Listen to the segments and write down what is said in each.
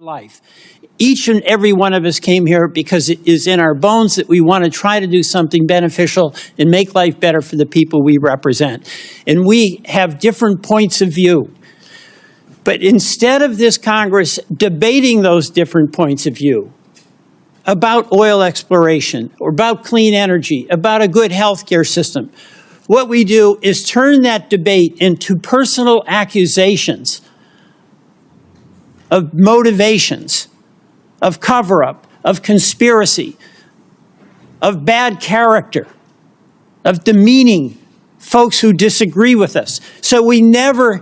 life. Each and every one of us came here because it is in our bones that we want to try to do something beneficial and make life better for the people we represent. And we have different points of view. But instead of this Congress debating those different points of view about oil exploration or about clean energy, about a good healthcare system, what we do is turn that debate into personal accusations of motivations, of cover-up, of conspiracy, of bad character, of demeaning folks who disagree with us. So we never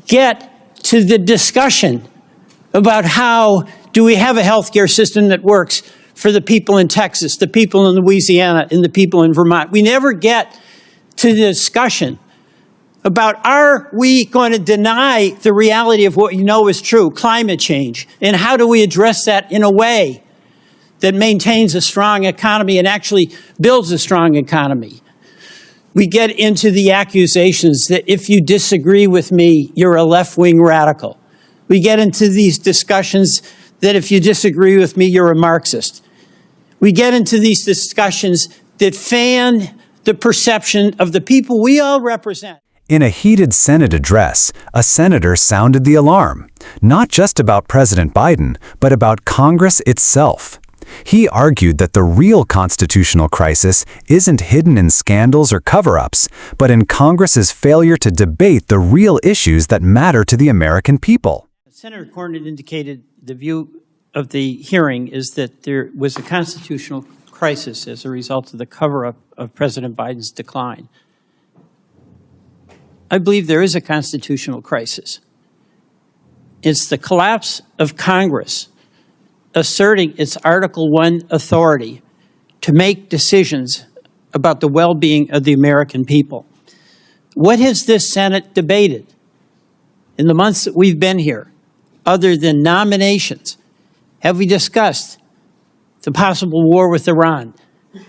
get to the discussion about how do we have a healthcare system that works for the people in Texas, the people in Louisiana, and the people in Vermont. We never get to the discussion about are we going to deny the reality of what you know is true, climate change, and how do we address that in a way that maintains a strong economy and actually builds a strong economy. We get into the accusations that if you disagree with me, you're a left-wing radical. We get into these discussions that if you disagree with me, you're a Marxist. We get into these discussions that fan the perception of the people we all represent. In a heated Senate address, a senator sounded the alarm, not just about President Biden, but about Congress itself. He argued that the real constitutional crisis isn't hidden in scandals or cover-ups, but in Congress's failure to debate the real issues that matter to the American people. Senator Cornyn indicated the view of the hearing is that there was a constitutional crisis as a result of the cover-up of President Biden's decline. I believe there is a constitutional crisis. It's the collapse of Congress asserting its Article I authority to make decisions about the well-being of the American people. What has this Senate debated in the months that we've been here, other than nominations? Have we discussed the possible war with Iran?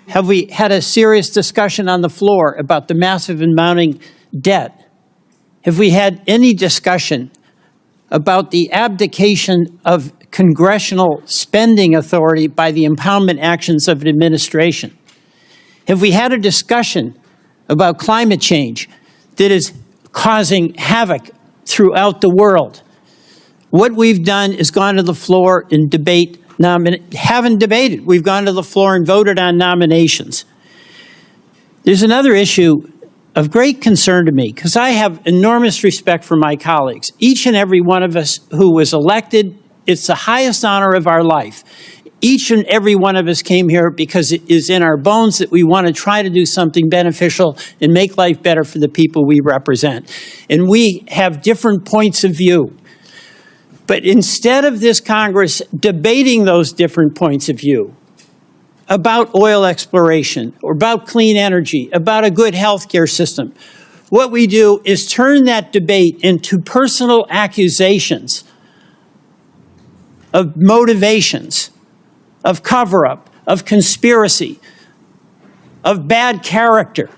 Have we had a serious discussion on the floor about the massive and mounting debt? Have we had any discussion about the abdication of congressional spending authority by the impoundment actions of an administration? Have we had a discussion about climate change that is causing havoc throughout the world? What we've done is gone to the floor and haven't debated. We've gone to the floor and voted on nominations. There's another issue of great concern to me, because I have enormous respect for my colleagues. Each and every one of us who was elected, it's the highest honor of our life. Each and every one of us came here because it is in our bones that we want to try to do something beneficial and make life better for the people we represent. And we have different points of view. But instead of this Congress debating those different points of view, about oil exploration or about clean energy, about a good healthcare system, what we do is turn that debate into personal accusations of motivations, of cover-up, of conspiracy, of bad character,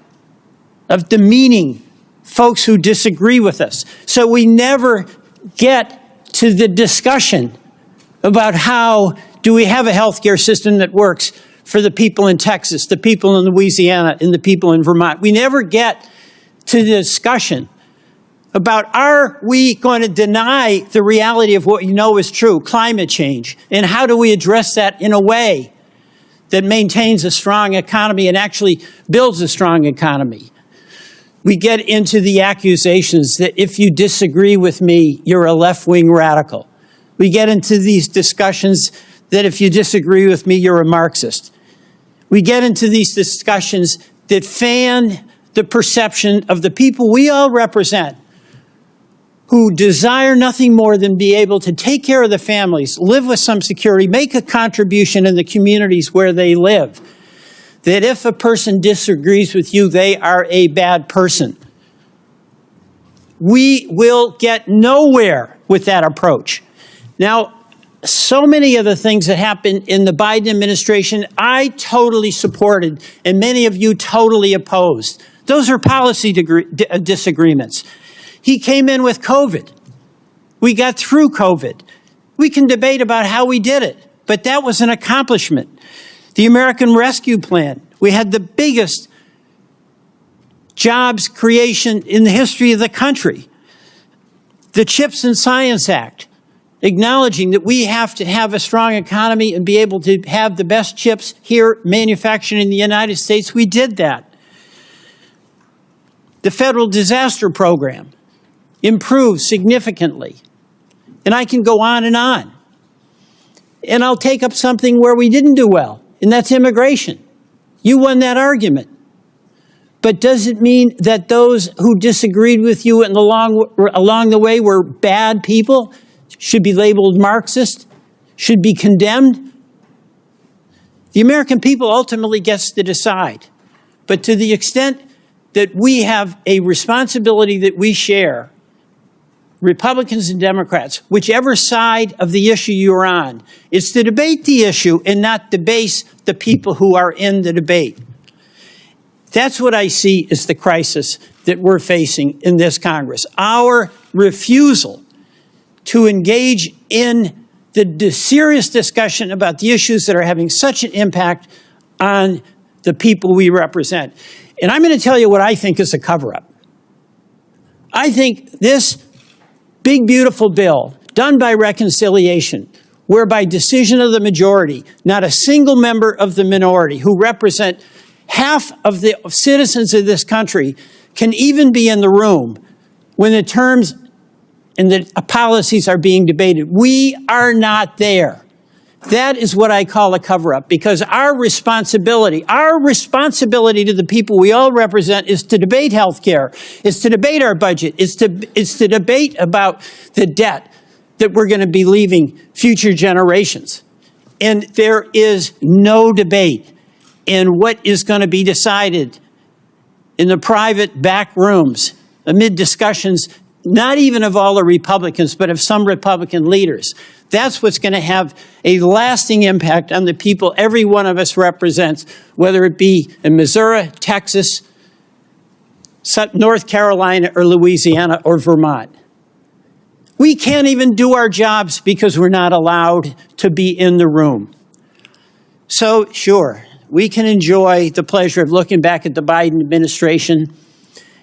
of demeaning folks who disagree with us. So we never get to the discussion about how do we have a healthcare system that works for the people in Texas, the people in Louisiana, and the people in Vermont. We never get to the discussion about are we going to deny the reality of what you know is true, climate change, and how do we address that in a way that maintains a strong economy and actually builds a strong economy. We get into the accusations that if you disagree with me, you're a left-wing radical. We get into these discussions that if you disagree with me, you're a Marxist. We get into these discussions that fan the perception of the people we all represent, who desire nothing more than be able to take care of the families, live with some security, make a contribution in the communities where they live. That if a person disagrees with you, they are a bad person. We will get nowhere with that approach. Now, so many of the things that happened in the Biden administration, I totally supported, and many of you totally opposed. Those are policy disagreements. He came in with COVID. We got through COVID. We can debate about how we did it, but that was an accomplishment. The American Rescue Plan, we had the biggest jobs creation in the history of the country. The CHIPS and Science Act, acknowledging that we have to have a strong economy and be able to have the best chips here manufactured in the United States. We did that. The Federal Disaster Program improved significantly. And I can go on. And I'll take up something where we didn't do well, and that's immigration. You won that argument. But does it mean that those who disagreed with you along the way were bad people, should be labeled Marxist, should be condemned? The American people ultimately gets to decide. But to the extent that we have a responsibility that we share, Republicans and Democrats, whichever side of the issue you're on, is to debate the issue and not debase the people who are in the debate. That's what I see as the crisis that we're facing in this Congress. Our refusal to engage in the serious discussion about the issues that are having such an impact on the people we represent. And I'm going to tell you what I think is a cover-up. I think this big, beautiful bill done by reconciliation, where by decision of the majority, not a single member of the minority who represent half of the citizens of this country can even be in the room when the terms and the policies are being debated. We are not there. That is what I call a cover-up, because our responsibility to the people we all represent is to debate health care, is to debate our budget, is to debate about the debt that we're going to be leaving future generations. And there is no debate in what is going to be decided in the private back rooms amid discussions, not even of all the Republicans, but of some Republican leaders. That's what's going to have a lasting impact on the people every one of us represents, whether it be in Missouri, Texas, North Carolina, or Louisiana, or Vermont. We can't even do our jobs because we're not allowed to be in the room. So, sure, we can enjoy the pleasure of looking back at the Biden administration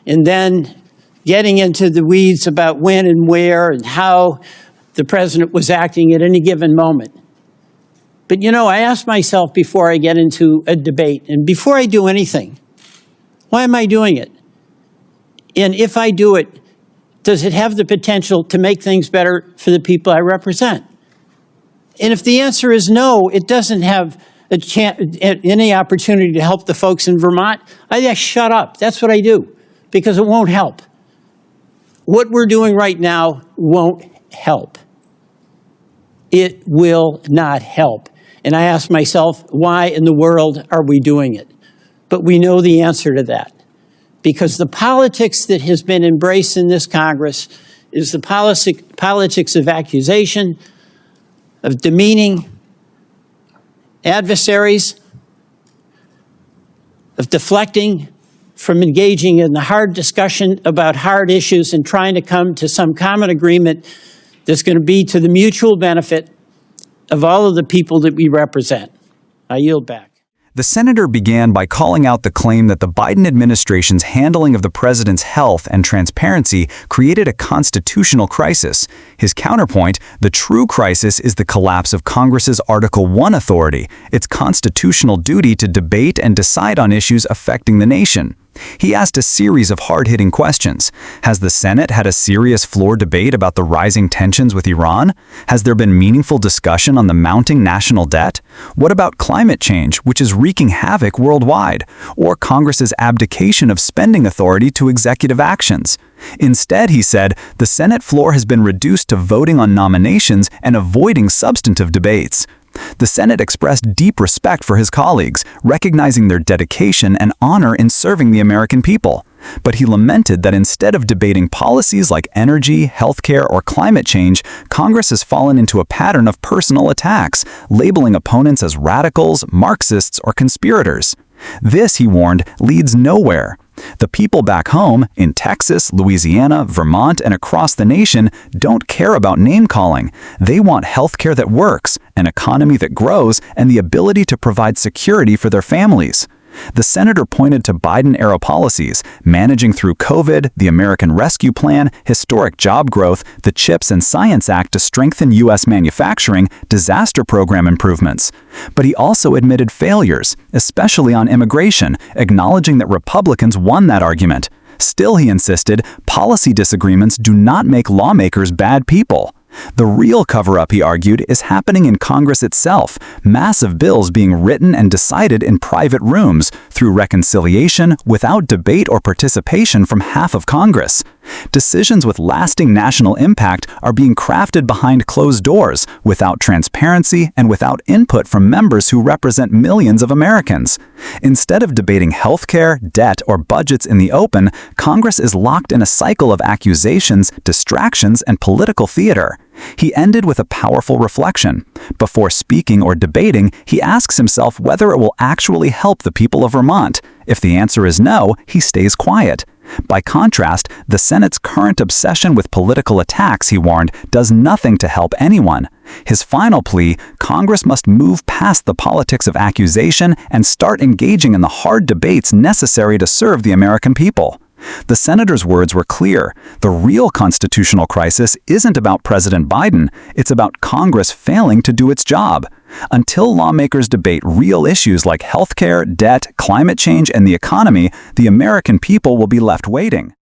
and then getting into the weeds about when and where and how the president was acting at any given moment. But you know, I ask myself before I get into a debate, and before I do anything, why am I doing it? And if I do it, does it have the potential to make things better for the people I represent? And if the answer is no, it doesn't have any opportunity to help the folks in Vermont, I just shut up. That's what I do, because it won't help. What we're doing right now won't help. It will not help. And I ask myself, why in the world are we doing it? But we know the answer to that. Because the politics that has been embraced in this Congress is the politics of accusation, of demeaning adversaries, of deflecting from engaging in the hard discussion about hard issues and trying to come to some common agreement that's going to be to the mutual benefit of all of the people that we represent. I yield back. The senator began by calling out the claim that the Biden administration's handling of the president's health and transparency created a constitutional crisis. His counterpoint, the true crisis is the collapse of Congress's Article I authority, its constitutional duty to debate and decide on issues affecting the nation. He asked a series of hard-hitting questions. Has the Senate had a serious floor debate about the rising tensions with Iran? Has there been meaningful discussion on the mounting national debt? What about climate change, which is wreaking havoc worldwide? Or Congress's abdication of spending authority to executive actions? Instead, he said, the Senate floor has been reduced to voting on nominations and avoiding substantive debates. The Senate expressed deep respect for his colleagues, recognizing their dedication and honor in serving the American people. But he lamented that instead of debating policies like energy, healthcare, or climate change, Congress has fallen into a pattern of personal attacks, labeling opponents as radicals, Marxists, or conspirators. This, he warned, leads nowhere. The people back home, in Texas, Louisiana, Vermont, and across the nation, don't care about name-calling. They want healthcare that works, an economy that grows, and the ability to provide security for their families. The senator pointed to Biden-era policies, managing through COVID, the American Rescue Plan, historic job growth, the CHIPS and Science Act to strengthen U.S. manufacturing, disaster program improvements. But he also admitted failures, especially on immigration, acknowledging that Republicans won that argument. Still, he insisted, policy disagreements do not make lawmakers bad people. The real cover-up, he argued, is happening in Congress itself, massive bills being written and decided in private rooms through reconciliation without debate or participation from half of Congress. Decisions with lasting national impact are being crafted behind closed doors, without transparency and without input from members who represent millions of Americans. Instead of debating healthcare, debt, or budgets in the open, Congress is locked in a cycle of accusations, distractions, and political theater. He ended with a powerful reflection. Before speaking or debating, he asks himself whether it will actually help the people of Vermont. If the answer is no, he stays quiet. By contrast, the Senate's current obsession with political attacks, he warned, does nothing to help anyone. His final plea, Congress must move past the politics of accusation and start engaging in the hard debates necessary to serve the American people. The senator's words were clear. The real constitutional crisis isn't about President Biden, it's about Congress failing to do its job. Until lawmakers debate real issues like healthcare, debt, climate change, and the economy, the American people will be left waiting.